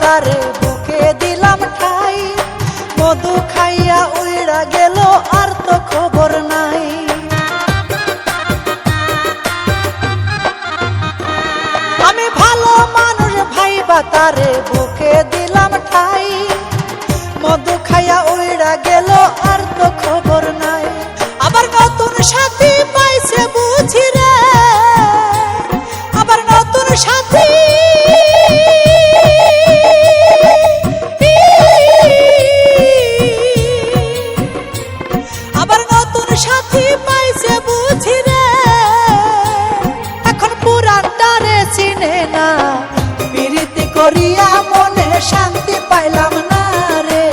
তারে বুকে দিলাম ঠাই, মধু খাইয়া উইড়া গেল আর তো খবর নাই। আমি ভালো মানুষ ভাইবা তারে বুকে দিলাম ঠাই, মধু খাইয়া উইড়া গেল আর তো খবর নাই। আবার নতুন সাথী পাইছে বুঝি রে, আবার নতুন সাথী, আবার নতুন সাথী পাইছে বুঝি রে, এখন পুরানটারে চিনে না। প্রীতি করিয়া মনে শান্তি পাইলাম না রে,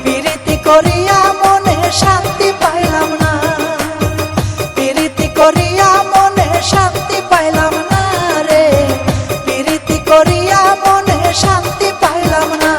প্রীতি করিয়া মনে শান্তি পাইলাম না, প্রীতি করিয়া মনে শান্তি পাইলাম না রে, প্রীতি করিয়া মনে শান্তি পাইলাম না।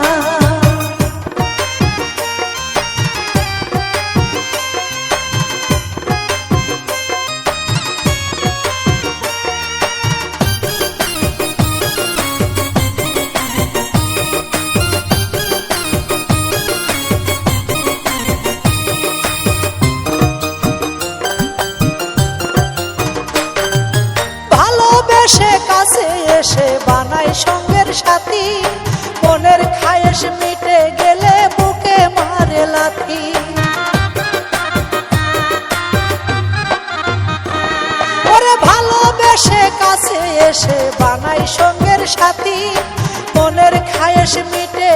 ভালোবেসে কাছে এসে বানাই সঙ্গের সাথী, মনের খায়েশ মিটে গেলে বুকে মারে লাথি। ওরে ভালোবেসে কাছে এসে বানাই সঙ্গের সাথী, মনের খায়েশ মিটে